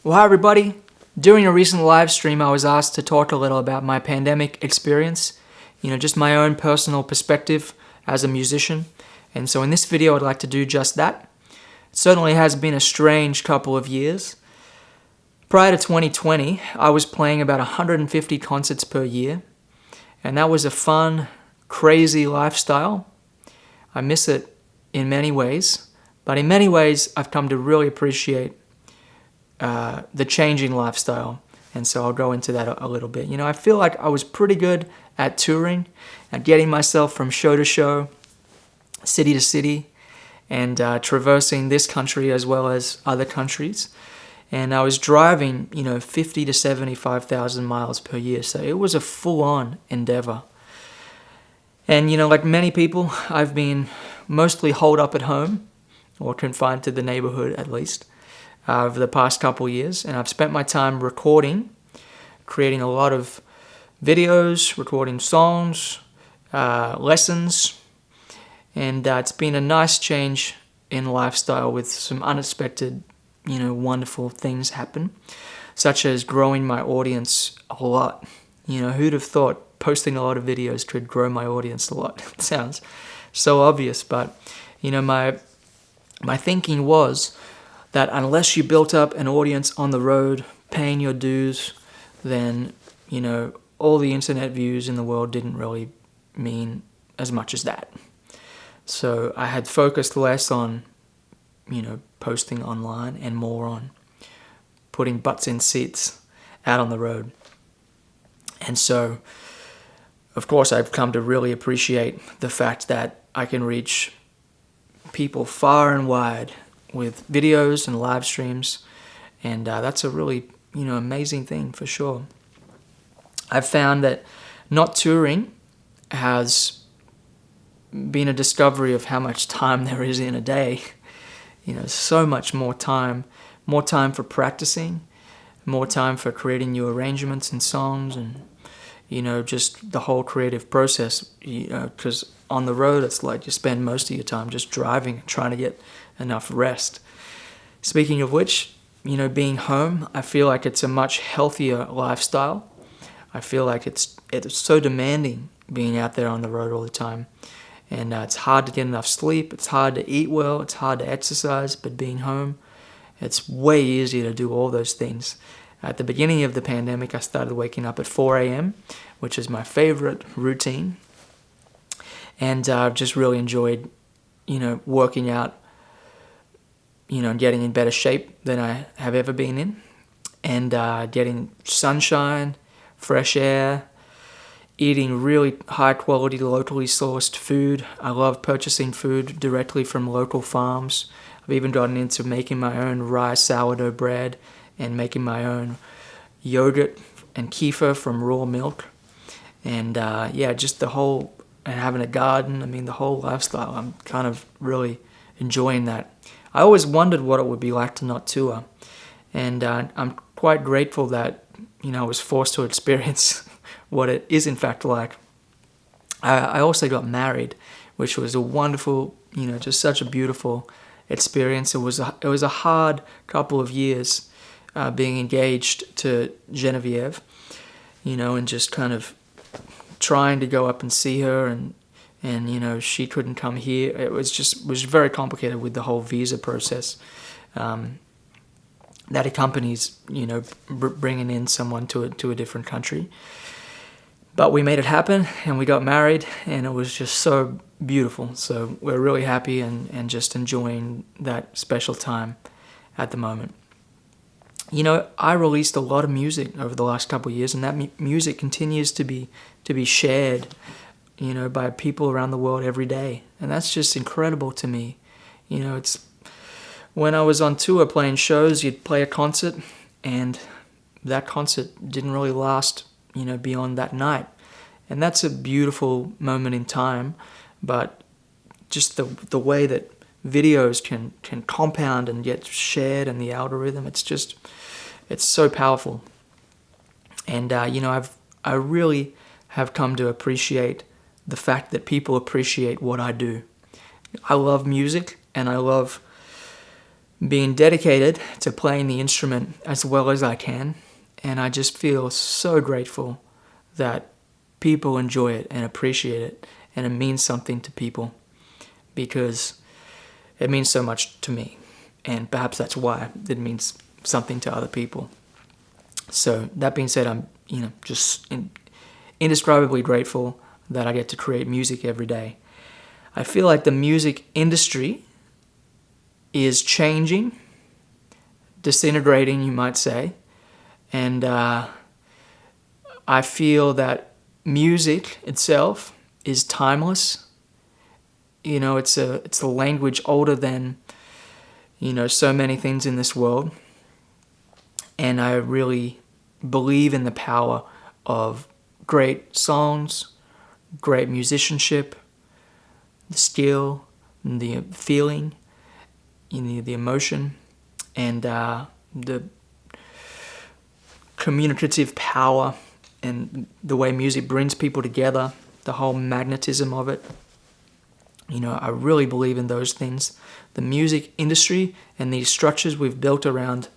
Well, hi everybody. During a recent live stream, I was asked to talk a little about my pandemic experience, just my own personal perspective as a musician. And so in this video, I'd like to do just that. It certainly has been a strange couple of years. Prior to 2020, I was playing about 150 concerts per year, and that was a fun, crazy lifestyle. I miss it in many ways, but in many ways, I've come to really appreciate the changing lifestyle, and so I'll go into that a little bit. I feel like I was pretty good at touring, at getting myself from show to show, city to city, and traversing this country as well as other countries. And I was driving, 50 to 75,000 miles per year, so it was a full-on endeavor. And, like many people, I've been mostly holed up at home, or confined to the neighborhood at least, over the past couple years, and I've spent my time recording, creating a lot of videos, recording songs, lessons, and it's been a nice change in lifestyle with some unexpected, wonderful things happen, such as growing my audience a lot. Who'd have thought posting a lot of videos could grow my audience a lot? It sounds so obvious, but my thinking was that unless you built up an audience on the road, paying your dues, then, all the internet views in the world didn't really mean as much as that. So I had focused less on, posting online and more on putting butts in seats out on the road. And so, of course, I've come to really appreciate the fact that I can reach people far and wide with videos and live streams, and that's a really, amazing thing for sure. I've found that not touring has been a discovery of how much time there is in a day. So much more time for practicing, more time for creating new arrangements and songs, and just the whole creative process, because on the road it's like you spend most of your time just driving and trying to get enough rest. Speaking of which, being home, I feel like it's a much healthier lifestyle. I feel like it's so demanding being out there on the road all the time, and it's hard to get enough sleep, it's hard to eat well, it's hard to exercise, but being home, it's way easier to do all those things. At the beginning of the pandemic, I started waking up at 4 a.m., which is my favorite routine, and I've just really enjoyed, working out, and getting in better shape than I have ever been in, and getting sunshine, fresh air, eating really high quality, locally sourced food. I love purchasing food directly from local farms. I've even gotten into making my own rye sourdough bread and making my own yogurt and kefir from raw milk. And just the whole, and having a garden, the whole lifestyle, I'm kind of really enjoying that. I always wondered what it would be like to not tour, and I'm quite grateful that, I was forced to experience what it is in fact like. I also got married, which was a wonderful, just such a beautiful experience. It was a hard couple of years being engaged to Genevieve, and just kind of trying to go up and see her, and she couldn't come here. It was very complicated with the whole visa process that accompanies, bringing in someone to a different country. But we made it happen, and we got married, and it was just so beautiful. So we're really happy and just enjoying that special time at the moment. I released a lot of music over the last couple of years, and that music continues to be shared, by people around the world every day. And that's just incredible to me. It's when I was on tour playing shows, you'd play a concert, and that concert didn't really last, beyond that night. And that's a beautiful moment in time, but just the way that videos can compound and get shared, and the algorithm, it's so powerful. And I really have come to appreciate the fact that people appreciate what I do. I love music, and I love being dedicated to playing the instrument as well as I can. And I just feel so grateful that people enjoy it and appreciate it, and it means something to people because it means so much to me. And perhaps that's why it means something to other people. So that being said, I'm just indescribably grateful that I get to create music every day. I feel like the music industry is changing, disintegrating, you might say. And I feel that music itself is timeless. It's a language older than, so many things in this world. And I really believe in the power of great songs, great musicianship, the skill, the feeling, the emotion, and the communicative power, and the way music brings people together, the whole magnetism of it. I really believe in those things. The music industry and these structures we've built around,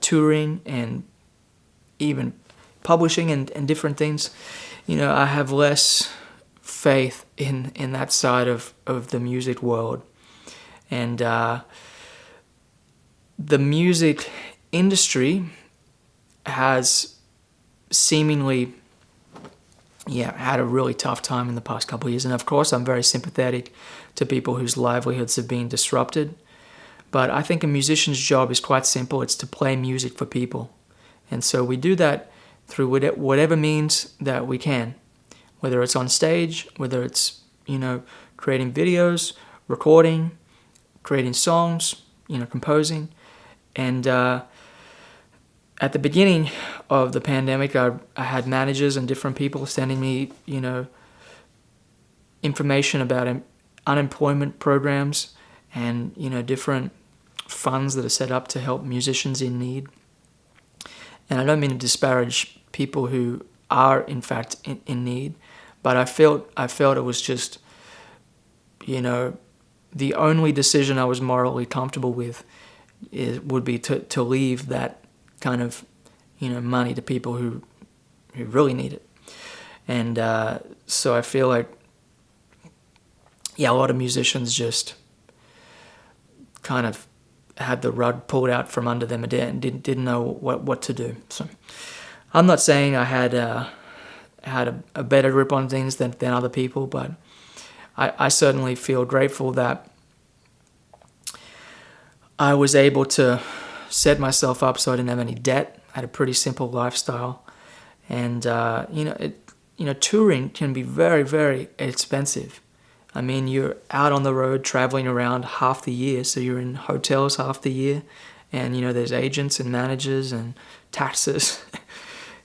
touring and even publishing and different things, I have less faith in that side of the music world. And the music industry has seemingly had a really tough time in the past couple of years. And of course, I'm very sympathetic to people whose livelihoods have been disrupted. But I think a musician's job is quite simple. It's to play music for people. And so we do that through whatever means that we can, whether it's on stage, whether it's, creating videos, recording, creating songs, composing. And at the beginning of the pandemic, I had managers and different people sending me, information about unemployment programs and, different funds that are set up to help musicians in need. And I don't mean to disparage people who are, in fact, in need, but I felt it was just, the only decision I was morally comfortable with would be to leave that kind of, money to people who really need it. And so I feel like, a lot of musicians just kind of had the rug pulled out from under them and didn't know what to do. So I'm not saying I had a better grip on things than other people, but I certainly feel grateful that I was able to set myself up so I didn't have any debt. I had a pretty simple lifestyle, and touring can be very, very expensive. I mean, you're out on the road traveling around half the year, so you're in hotels half the year, and there's agents and managers and taxes,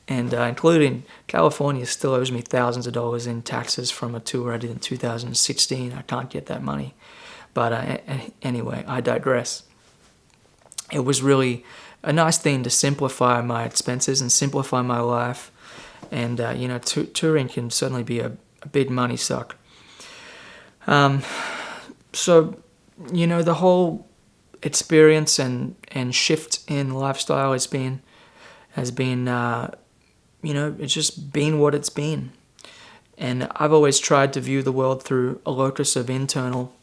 and including California still owes me thousands of dollars in taxes from a tour I did in 2016. I can't get that money, but anyway, I digress. It was really a nice thing to simplify my expenses and simplify my life. And, touring can certainly be a big money suck. So, the whole experience and shift in lifestyle has been, it's just been what it's been. And I've always tried to view the world through a locus of internal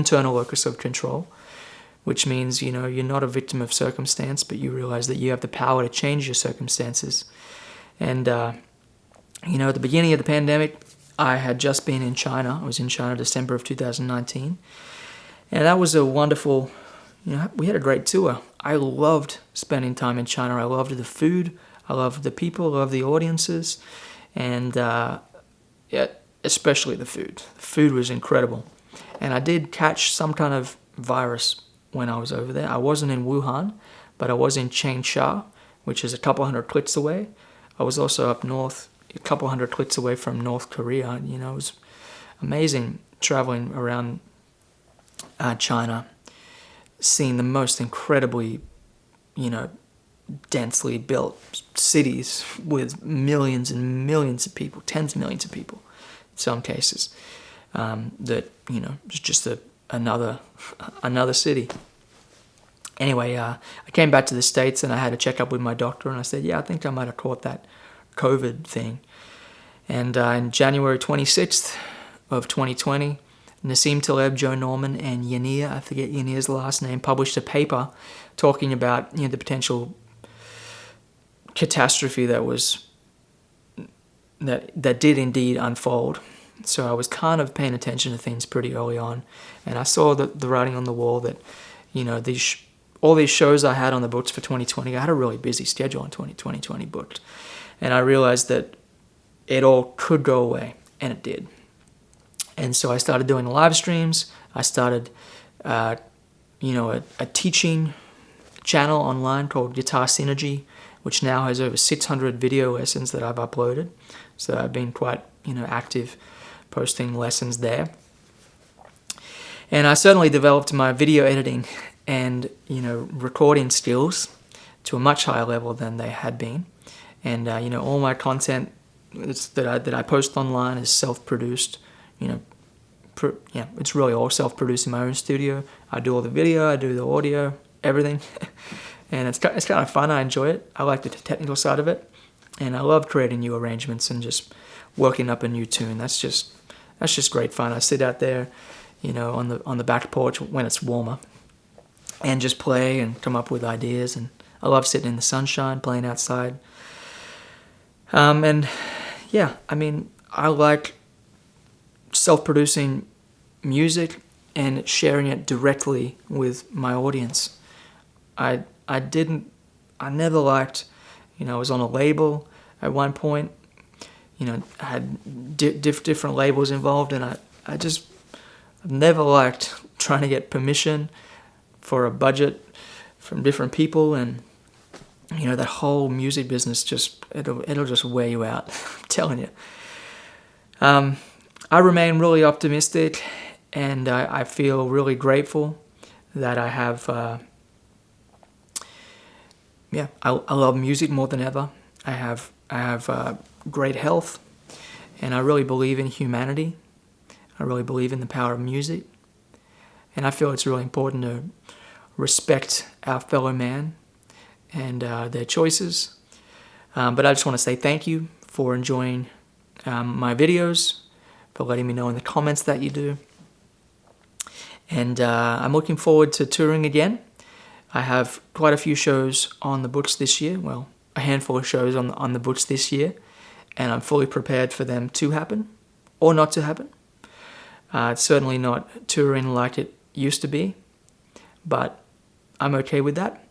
locus of control, which means, you're not a victim of circumstance, but you realize that you have the power to change your circumstances. And, at the beginning of the pandemic, I had just been in China. I was in China December of 2019. And that was a wonderful, we had a great tour. I loved spending time in China. I loved the food. I loved the people. I loved the audiences. And, especially the food. The food was incredible. And I did catch some kind of virus when I was over there. I wasn't in Wuhan, but I was in Changsha, which is a couple hundred clicks away. I was also up north, a couple hundred clicks away from North Korea. It was amazing traveling around China, seeing the most incredibly, densely built cities with millions and millions of people, tens of millions of people in some cases, that, it's just another city. Anyway, I came back to the States and I had a checkup with my doctor, and I said, yeah, I think I might have caught that COVID thing. And in January 26th of 2020, Nassim Taleb, Joe Norman, and Yanir, I forget Yanir's last name, published a paper talking about the potential catastrophe that did indeed unfold. So I was kind of paying attention to things pretty early on, and I saw the writing on the wall that all these shows I had on the books for 2020, I had a really busy schedule in 2020 booked, and I realized that it all could go away, and it did. And so I started doing live streams. I started, a teaching channel online called Guitar Synergy, which now has over 600 video lessons that I've uploaded. So I've been quite, active posting lessons there. And I certainly developed my video editing and, recording skills to a much higher level than they had been. And, all my content that I post online is self-produced. It's really all self-produced in my own studio. I do all the video, I do the audio, everything. And it's kind of fun. I enjoy it. I like the technical side of it. And I love creating new arrangements and just working up a new tune. That's just great fun. I sit out there, on the back porch when it's warmer and just play and come up with ideas. And I love sitting in the sunshine, playing outside. I like self-producing music and sharing it directly with my audience. I never liked, I was on a label at one point, I had different labels involved, and I've never liked trying to get permission for a budget from different people, and that whole music business it'll just wear you out. I'm telling you. I remain really optimistic, and I feel really grateful that I have. I love music more than ever. I have great health, and I really believe in humanity. I really believe in the power of music, and I feel it's really important to respect our fellow man and their choices. But I just want to say thank you for enjoying my videos, for letting me know in the comments that you do. And I'm looking forward to touring again. I have quite a few shows on the books this year. Well, a handful of shows on the books this year. And I'm fully prepared for them to happen or not to happen. It's certainly not touring like it used to be, but I'm okay with that.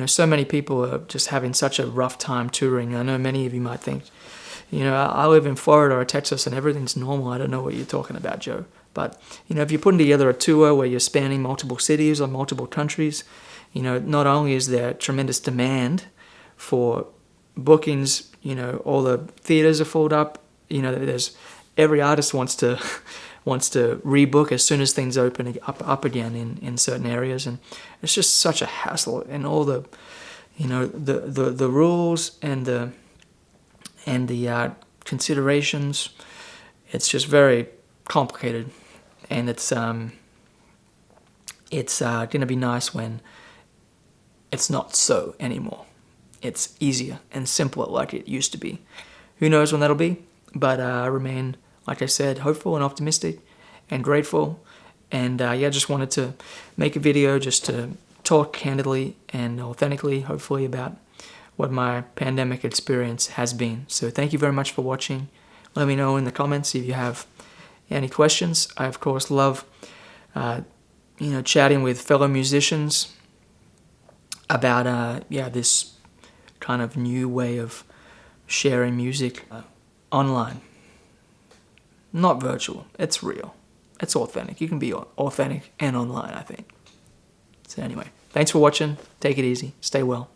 So many people are just having such a rough time touring. I know many of you might think, I live in Florida or Texas and everything's normal. I don't know what you're talking about, Joe. But, if you're putting together a tour where you're spanning multiple cities or multiple countries, not only is there tremendous demand for bookings, all the theaters are filled up, there's every artist wants to rebook as soon as things open up again in certain areas, and it's just such a hassle, and all the the rules and the considerations. It's just very complicated, and it's going to be nice when it's not so anymore. It's easier and simpler like it used to be. Who knows when that'll be, but I remain, like I said, hopeful and optimistic and grateful. And just wanted to make a video just to talk candidly and authentically, hopefully, about what my pandemic experience has been. So thank you very much for watching. Let me know in the comments if you have any questions. I, of course, love chatting with fellow musicians about this kind of new way of sharing music online. Not virtual, it's real. It's authentic. You can be authentic and online, I think. So anyway, thanks for watching. Take it easy. Stay well.